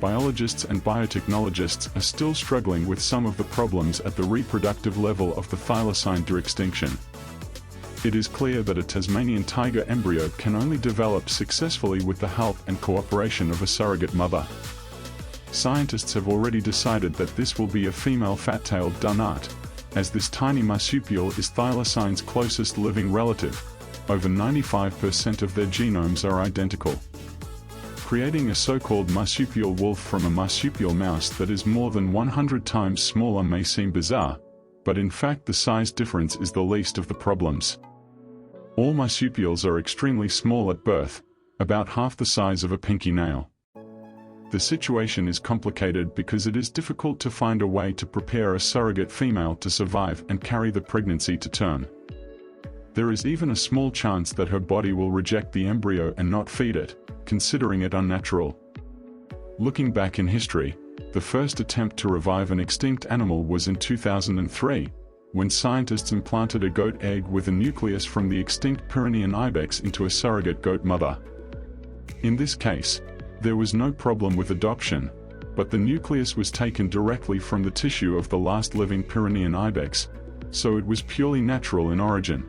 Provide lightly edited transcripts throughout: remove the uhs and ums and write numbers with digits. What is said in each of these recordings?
biologists and biotechnologists are still struggling with some of the problems at the reproductive level of the thylacine de-extinction. It is clear that a Tasmanian tiger embryo can only develop successfully with the help and cooperation of a surrogate mother. Scientists have already decided that this will be a female fat-tailed dunart, as this tiny marsupial is thylacine's closest living relative. Over 95% of their genomes are identical. Creating a so-called marsupial wolf from a marsupial mouse that is more than 100 times smaller may seem bizarre, but in fact the size difference is the least of the problems. All marsupials are extremely small at birth, about half the size of a pinky nail. The situation is complicated because it is difficult to find a way to prepare a surrogate female to survive and carry the pregnancy to term. There is even a small chance that her body will reject the embryo and not feed it, considering it unnatural. Looking back in history, the first attempt to revive an extinct animal was in 2003, when scientists implanted a goat egg with a nucleus from the extinct Pyrenean ibex into a surrogate goat mother. In this case, there was no problem with adoption, but the nucleus was taken directly from the tissue of the last living Pyrenean ibex, so it was purely natural in origin.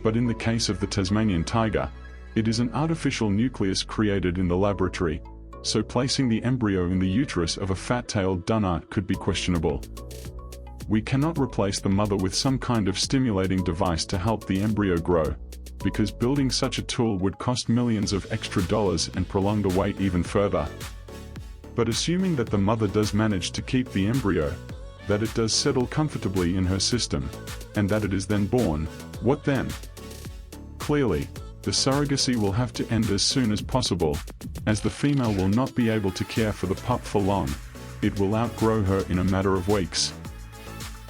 But in the case of the Tasmanian tiger, it is an artificial nucleus created in the laboratory, so placing the embryo in the uterus of a fat-tailed dunart could be questionable. We cannot replace the mother with some kind of stimulating device to help the embryo grow, because building such a tool would cost millions of extra dollars and prolong the wait even further. But assuming that the mother does manage to keep the embryo, that it does settle comfortably in her system, and that it is then born, what then? Clearly, the surrogacy will have to end as soon as possible, as the female will not be able to care for the pup for long. It will outgrow her in a matter of weeks.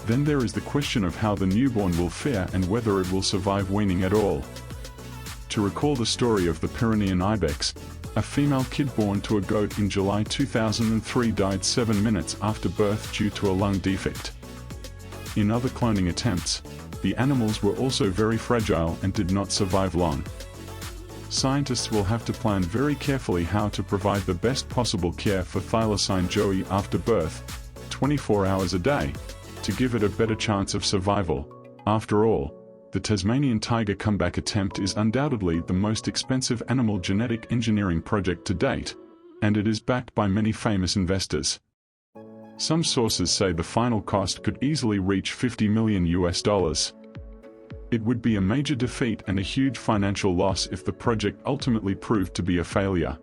Then there is the question of how the newborn will fare and whether it will survive weaning at all. To recall the story of the Pyrenean ibex, a female kid born to a goat in July 2003 died 7 minutes after birth due to a lung defect. In other cloning attempts, the animals were also very fragile and did not survive long. Scientists will have to plan very carefully how to provide the best possible care for Thylacine Joey after birth, 24 hours a day, to give it a better chance of survival. After all, the Tasmanian tiger comeback attempt is undoubtedly the most expensive animal genetic engineering project to date, and it is backed by many famous investors. Some sources say the final cost could easily reach $50 million. It would be a major defeat and a huge financial loss if the project ultimately proved to be a failure.